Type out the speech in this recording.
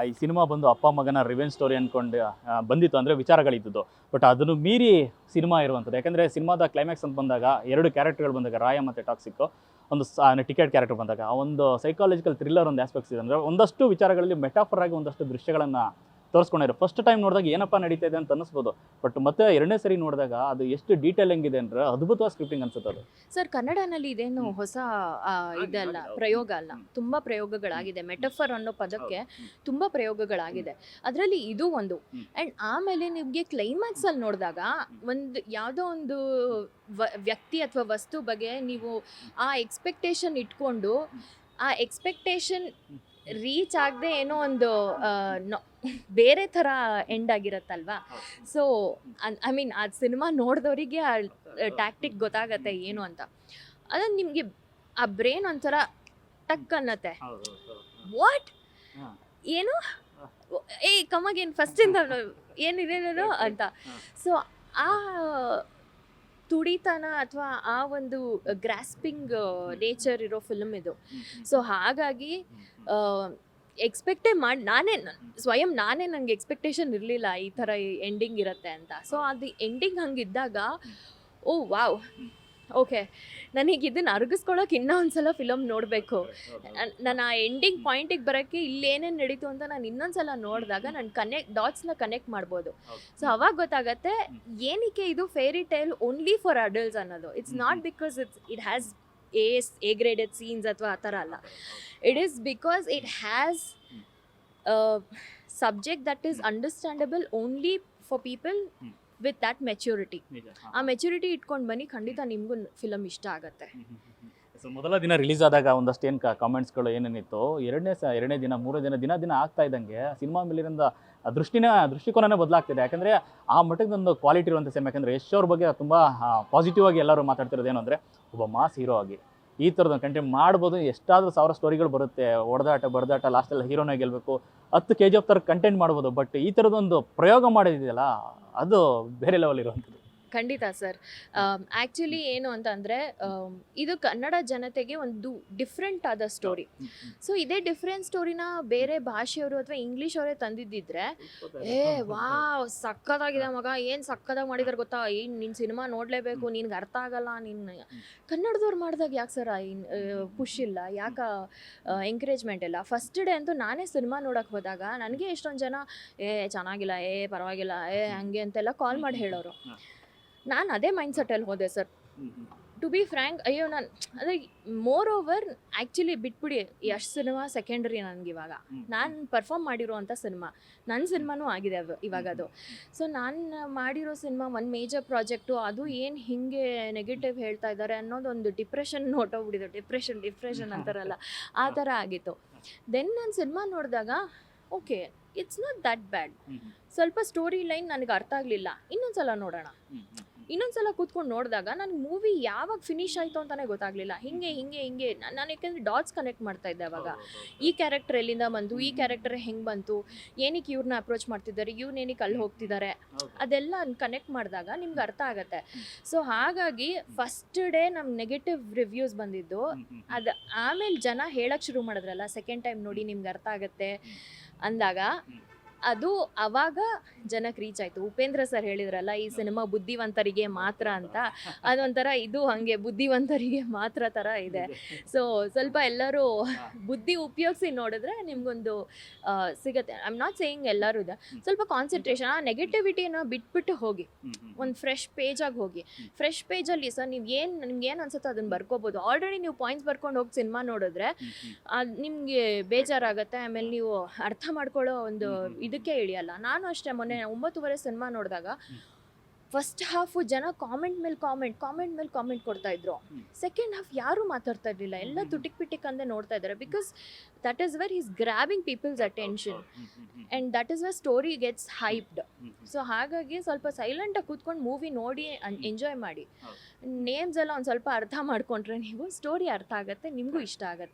ಈ ಸಿನಿಮಾ ಬಂದು ಅಪ್ಪ ಮಗನ ರಿವೆಂಜ್ ಸ್ಟೋರಿ ಅಂದ್ಕೊಂಡು ಬಂದಿತ್ತು ಅಂದರೆ ವಿಚಾರಗಳಿದ್ದು. ಬಟ್ ಅದನ್ನು ಮೀರಿ ಸಿನಿಮಾ ಇರುವಂಥದ್ದು. ಯಾಕಂದರೆ ಸಿನಿಮಾದ ಕ್ಲೈಮ್ಯಾಕ್ಸ್ ಅಂತ ಬಂದಾಗ 2 ಕ್ಯಾರೆಕ್ಟರ್ಗಳು ಬಂದಾಗ ರಾಯ ಮತ್ತು ಟಾಕ್ಸಿಕ್ಕು ಒಂದು ಟಿಕೆಟ್ ಕ್ಯಾರೆಕ್ಟರ್ ಬಂದಾಗ ಆ ಒಂದು ಸೈಕಾಲಜಿಕಲ್ ಥ್ರಿಲ್ಲರ್ ಒಂದು ಆಸ್ಪೆಕ್ಟ್ಸ್ ಇದೆ. ಅಂದರೆ ಒಂದಷ್ಟು ವಿಚಾರಗಳಲ್ಲಿ ಮೆಟಾಫರ್ ಆಗಿ ಒಂದಷ್ಟು ದೃಶ್ಯಗಳನ್ನು ತೋರಿಸ್ಕೊಂಡಿರೋ. ಫಸ್ಟ್ ಟೈಮ್ ನೋಡಿದಾಗ ಏನಪ್ಪ ನಡೀತಾ ಇದೆ ಅಂತ ಅನ್ನಿಸ್ಬೋದು. ಬಟ್ ಮತ್ತೆ ಎರಡನೇ ಸರಿ ನೋಡಿದಾಗ ಅದು ಎಷ್ಟು ಡೀಟೇಲಿಂಗ್ ಇದೆ ಅಂದರೆ ಅದ್ಭುತವಾದ ಸ್ಕ್ರಿಪ್ಟಿಂಗ್ ಅನ್ಸುತ್ತೆ ಅದು. ಸರ್ ಕನ್ನಡನಲ್ಲಿ ಇದೇನು ಹೊಸ ಇದಲ್ಲ, ಪ್ರಯೋಗ ಅಲ್ಲ, ತುಂಬ ಪ್ರಯೋಗಗಳಾಗಿದೆ. ಮೆಟಫರ್ ಅನ್ನೋ ಪದಕ್ಕೆ ತುಂಬ ಪ್ರಯೋಗಗಳಾಗಿದೆ, ಅದರಲ್ಲಿ ಇದು ಒಂದು. ಆ್ಯಂಡ್ ಆಮೇಲೆ ನಿಮಗೆ ಕ್ಲೈಮ್ಯಾಕ್ಸಲ್ಲಿ ನೋಡಿದಾಗ ಒಂದು ಯಾವುದೋ ಒಂದು ವ್ಯಕ್ತಿ ಅಥವಾ ವಸ್ತು ಬಗ್ಗೆ ನೀವು ಆ ಎಕ್ಸ್ಪೆಕ್ಟೇಷನ್ ಇಟ್ಕೊಂಡು ಆ ಎಕ್ಸ್ಪೆಕ್ಟೇಷನ್ ರೀಚ್ ಆಗದೆ ಏನೋ ಒಂದು ಬೇರೆ ಥರ ಎಂಡ್ ಆಗಿರತ್ತಲ್ವಾ. ಸೊ ಐ ಮೀನ್ ಆ ಸಿನಿಮಾ ನೋಡಿದವರಿಗೆ ಆ ಟ್ಯಾಕ್ಟಿಕ್ ಗೊತ್ತಾಗತ್ತೆ ಏನು ಅಂತ. ಅದನ್ನು ನಿಮಗೆ ಆ ಬ್ರೈನ್ ಒಂಥರ ಟಕ್ ಅನ್ನತ್ತೆ, ವಾಟ್ ಏನು ಕಮಗೇನು ಫಸ್ಟಿಂದ ಏನಿದೇನೋ ಅಂತ. ಸೊ ಆ ತುಡಿತನ ಅಥವಾ ಆ ಒಂದು ಗ್ರಾಸ್ಪಿಂಗ್ ನೇಚರ್ ಇರೋ ಫಿಲ್ಮ್ ಇದು. ಸೊ ಹಾಗಾಗಿ ಎಕ್ಸ್ಪೆಕ್ಟೇ ಮಾಡಿ ನಾನೇ ನನಗೆ ಎಕ್ಸ್ಪೆಕ್ಟೇಷನ್ ಇರಲಿಲ್ಲ ಈ ಥರ ಎಂಡಿಂಗ್ ಇರುತ್ತೆ ಅಂತ. ಸೊ ಅದು ಎಂಡಿಂಗ್ ಹಂಗಿದ್ದಾಗ ಓ ವಾವ್, ಓಕೆ, ನನಗೆ ಇದನ್ನು ಅರಗಿಸ್ಕೊಳ್ಳೋಕೆ ಇನ್ನೂ ಒಂದ್ಸಲ ಫಿಲಮ್ ನೋಡಬೇಕು. ನಾನು ಆ ಎಂಡಿಂಗ್ ಪಾಯಿಂಟಿಗೆ ಬರೋಕ್ಕೆ ಇಲ್ಲೇನೇನು ನಡೀತು ಅಂತ ನಾನು ಇನ್ನೊಂದ್ಸಲ ನೋಡಿದಾಗ ನಾನು ಡಾಟ್ಸ್ನ ಕನೆಕ್ಟ್ ಮಾಡ್ಬೋದು. ಸೊ ಅವಾಗ ಗೊತ್ತಾಗತ್ತೆ ಏನಕ್ಕೆ ಇದು fairy tale only for adults ಅನ್ನೋದು. It's not because it has a graded scenes ಅಥವಾ ಆ ಥರ ಅಲ್ಲ. It is because it has subject that is understandable only for people with that maturity. ಆ ಮೆಚ್ಯೂರಿಟಿ ಇಟ್ಕೊಂಡು ಬನ್ನಿ, ಖಂಡಿತ ನಿಮಗೂ ಫಿಲಮ್ ಇಷ್ಟ ಆಗುತ್ತೆ. ಸೊ ಮೊದಲ ದಿನ ರಿಲೀಸ್ ಆದಾಗ ಒಂದಷ್ಟು ಏನು ಕಾಮೆಂಟ್ಸ್ಗಳು ಏನೇನಿತ್ತು, ಎರಡನೇ ದಿನ, ಮೂರನೇ ದಿನ ಆಗ್ತಾ ಇದ್ದಂಗೆ ಸಿನಿಮಾ ಮೇಲಿನ ದೃಷ್ಟಿಕೋನನೇ ಬದಲಾಗ್ತಿದೆ. ಯಾಕಂದರೆ ಆ ಮಟ್ಟದೊಂದು ಕ್ವಾಲಿಟಿ ಇರುವಂಥ ಸಿನಿಮಾ. ಯಾಕಂದರೆ ಯಶ್ ಅವ್ರ ಬಗ್ಗೆ ತುಂಬ ಪಾಸಿಟಿವ್ ಆಗಿ ಎಲ್ಲರೂ ಮಾತಾಡ್ತಿರೋದು ಏನು ಅಂದರೆ, ಒಬ್ಬ ಮಾಸ್ ಹೀರೋ ಆಗಿ ಈ ಥರದ್ದು ಕಂಟೆಂಟ್ ಮಾಡ್ಬೋದು. ಎಷ್ಟಾದರೂ 1000 ಸ್ಟೋರಿಗಳು ಬರುತ್ತೆ, ಬಡದಾಟ ಲಾಸ್ಟಲ್ಲಿ ಹೀರೋನೇ ಗೆಲ್ಲಬೇಕು, 10 KGF ಥರ ಕಂಟೆಂಟ್ ಮಾಡ್ಬೋದು. ಬಟ್ ಈ ಥರದೊಂದು ಪ್ರಯೋಗ ಮಾಡೋದಿದೆಯಲ್ಲ, ಅದು ಬೇರೆ ಲೆವೆಲ್ ಇರುವಂಥದ್ದು. ಖಂಡಿತ ಸರ್. ಆ್ಯಕ್ಚುಲಿ ಏನು ಅಂತಂದರೆ ಇದು ಕನ್ನಡ ಜನತೆಗೆ ಒಂದು ಡಿಫ್ರೆಂಟ್ ಆದ ಸ್ಟೋರಿ. ಸೊ ಇದೇ ಡಿಫ್ರೆಂಟ್ ಸ್ಟೋರಿನ ಬೇರೆ ಭಾಷೆಯವರು ಅಥವಾ ಇಂಗ್ಲೀಷ್ ಅವರೇ ತಂದಿದ್ದಿದ್ರೆ ವಾವ್ ಸಕ್ಕತ್ತಾಗಿದೆ ಮಗ, ಏನು ಸಕ್ಕತ್ತಾಗಿ ಮಾಡಿದಾರೆ ಗೊತ್ತಾ, ನಿನ್ನ ಸಿನಿಮಾ ನೋಡಲೇಬೇಕು, ನಿನ್ಗೆ ಅರ್ಥ ಆಗಲ್ಲ, ನಿನ್ನ ಕನ್ನಡದವ್ರು ಮಾಡಿದಾಗ ಯಾಕೆ ಸರ್ ಪುಷ್ ಇಲ್ಲ, ಯಾಕೆ ಎಂಕರೇಜ್ಮೆಂಟ್ ಇಲ್ಲ. ಫಸ್ಟ್ ಡೇ ಅಂತೂ ನಾನೇ ಸಿನಿಮಾ ನೋಡೋಕೆ ಹೋದಾಗ ನನಗೆ ಎಷ್ಟೊಂದು ಜನ ಚೆನ್ನಾಗಿಲ್ಲ, ಪರವಾಗಿಲ್ಲ, ಹಂಗೆ ಅಂತೆಲ್ಲ ಕಾಲ್ ಮಾಡಿ ಹೇಳೋರು. ನಾನು ಅದೇ ಮೈಂಡ್ಸೆಟ್ಟಲ್ಲಿ ಹೋದೆ ಸರ್. ಟು ಬಿ ಫ್ರ್ಯಾಂಕ್, ಅಯ್ಯೋ ನಾನು ಅದೇ ಮೋರ್ ಓವರ್ ಆ್ಯಕ್ಚುಲಿ ಬಿಟ್ಬಿಡಿ, ಎಷ್ಟು ಸಿನಿಮಾ ಸೆಕೆಂಡ್ರಿ ನನಗಿವಾಗ. ನಾನು ಪರ್ಫಾರ್ಮ್ ಮಾಡಿರೋವಂಥ ಸಿನಿಮಾ, ನನ್ನ ಸಿನಿಮಾನೂ ಆಗಿದೆ ಇವಾಗ ಅದು. ಸೊ ನಾನು ಮಾಡಿರೋ ಸಿನಿಮಾ ಒಂದು ಮೇಜರ್ ಪ್ರಾಜೆಕ್ಟು, ಅದು ಏನು ಹೀಗೆ ನೆಗೆಟಿವ್ ಹೇಳ್ತಾ ಇದ್ದಾರೆ ಅನ್ನೋದೊಂದು ಡಿಪ್ರೆಷನ್ ಹೊಟ್ಟೋಗ್ಬಿಟ್ಟಿದೆ. ಡಿಪ್ರೆಷನ್ ಅಂತಾರಲ್ಲ, ಆ ಥರ ಆಗಿತ್ತು. ದೆನ್ ನಾನು ಸಿನಿಮಾ ನೋಡಿದಾಗ ಓಕೆ, ಇಟ್ಸ್ ನಾಟ್ ದಟ್ ಬ್ಯಾಡ್. ಸ್ವಲ್ಪ ಸ್ಟೋರಿ ಲೈನ್ ನನಗೆ ಅರ್ಥ ಆಗಲಿಲ್ಲ, ಇನ್ನೊಂದ್ಸಲ ನೋಡೋಣ. ಇನ್ನೊಂದ್ಸಲ ಕೂತ್ಕೊಂಡು ನೋಡಿದಾಗ ನನಗೆ ಮೂವಿ ಯಾವಾಗ ಫಿನಿಶ್ ಆಯಿತು ಅಂತಲೇ ಗೊತ್ತಾಗಲಿಲ್ಲ. ಹಿಂಗೆ ನಾನು ಯಾಕೆಂದರೆ ಡಾಟ್ಸ್ ಕನೆಕ್ಟ್ ಮಾಡ್ತಾ ಇದ್ದೆ ಅವಾಗ. ಈ ಕ್ಯಾರೆಕ್ಟರ್ ಎಲ್ಲಿಂದ ಬಂತು, ಈ ಕ್ಯಾರೆಕ್ಟರ್ ಹೆಂಗೆ ಬಂತು, ಏನಕ್ಕೆ ಇವ್ರನ್ನ ಅಪ್ರೋಚ್ ಮಾಡ್ತಿದ್ದಾರೆ, ಏನಕ್ಕೆ ಅಲ್ಲಿ ಹೋಗ್ತಿದ್ದಾರೆ, ಅದೆಲ್ಲ ಕನೆಕ್ಟ್ ಮಾಡಿದಾಗ ನಿಮ್ಗೆ ಅರ್ಥ ಆಗುತ್ತೆ. ಸೊ ಹಾಗಾಗಿ ಫಸ್ಟ್ ಡೇ ನಮ್ಗೆ ನೆಗೆಟಿವ್ ರಿವ್ಯೂಸ್ ಬಂದಿದ್ದು, ಅದು ಆಮೇಲೆ ಜನ ಹೇಳಕ್ಕೆ ಶುರು ಮಾಡಿದ್ರಲ್ಲ, ಸೆಕೆಂಡ್ ಟೈಮ್ ನೋಡಿ ನಿಮ್ಗೆ ಅರ್ಥ ಆಗುತ್ತೆ ಅಂದಾಗ ಅದು ಅವಾಗ ಜನಕ್ಕೆ ರೀಚ್ ಆಯಿತು. ಉಪೇಂದ್ರ ಸರ್ ಹೇಳಿದ್ರಲ್ಲ, ಈ ಸಿನಿಮಾ ಬುದ್ಧಿವಂತರಿಗೆ ಮಾತ್ರ ಅಂತ, ಅದೊಂಥರ ಇದು ಹಾಗೆ ಬುದ್ಧಿವಂತರಿಗೆ ಮಾತ್ರ ಥರ ಇದೆ. ಸೊ ಸ್ವಲ್ಪ ಎಲ್ಲರೂ ಬುದ್ಧಿ ಉಪಯೋಗಿಸಿ ನೋಡಿದ್ರೆ ನಿಮಗೊಂದು ಸಿಗುತ್ತೆ. ಐ ಆಮ್ ನಾಟ್ ಸೇಯಿಂಗ್ ಎಲ್ಲರೂ ಇದೆ, ಸ್ವಲ್ಪ ಕಾನ್ಸಂಟ್ರೇಷನ್, ಆ ನೆಗೆಟಿವಿಟಿನ ಬಿಟ್ಬಿಟ್ಟು ಹೋಗಿ, ಒಂದು ಫ್ರೆಶ್ ಪೇಜಾಗಿ ಹೋಗಿ. ಫ್ರೆಶ್ ಪೇಜಲ್ಲಿ ಸರ್ ನಿಮ್ಗೆ ಏನು ಅನ್ಸುತ್ತೋ ಅದನ್ನು ಬರ್ಕೋಬೋದು. ಆಲ್ರೆಡಿ ನೀವು ಪಾಯಿಂಟ್ಸ್ ಬರ್ಕೊಂಡು ಹೋಗಿ ಸಿನಿಮಾ ನೋಡಿದ್ರೆ ನಿಮಗೆ ಬೇಜಾರಾಗುತ್ತೆ, ಆಮೇಲೆ ನೀವು ಅರ್ಥ ಮಾಡ್ಕೊಳ್ಳೋ ಒಂದು ಇದಕ್ಕೆ ಇಳಿಯಲ್ಲ. ನಾನು ಅಷ್ಟೇ, ಮೊನ್ನೆ 9:30 ಸಿನಿಮಾ ನೋಡಿದಾಗ ಫಸ್ಟ್ ಹಾಫು ಜನ ಕಾಮೆಂಟ್ ಮೇಲೆ ಕಾಮೆಂಟ್ ಕೊಡ್ತಾ ಇದ್ರು. ಸೆಕೆಂಡ್ ಹಾಫ್ ಯಾರೂ ಮಾತಾಡ್ತಾ ಇರಲಿಲ್ಲ, ಎಲ್ಲ ತುಟಿಕ್ ಅಂದೇ ನೋಡ್ತಾ ಇದ್ದಾರೆ. Because that is where is grabbing people's attention and that is where story gets hyped. So ಹಾಗಾಗಿ ಸ್ವಲ್ಪ ಸೈಲೆಂಟಾಗಿ ಕೂತ್ಕೊಂಡು ಮೂವಿ ನೋಡಿ ಎಂಜಾಯ್ ಮಾಡಿ. ನೇಮ್ಸ್ ಎಲ್ಲ ಒಂದು ಸ್ವಲ್ಪ ಅರ್ಥ ಮಾಡ್ಕೊಂಡ್ರೆ ನೀವು ಸ್ಟೋರಿ ಅರ್ಥ ಆಗುತ್ತೆ, ನಿಮಗೂ ಇಷ್ಟ ಆಗುತ್ತೆ.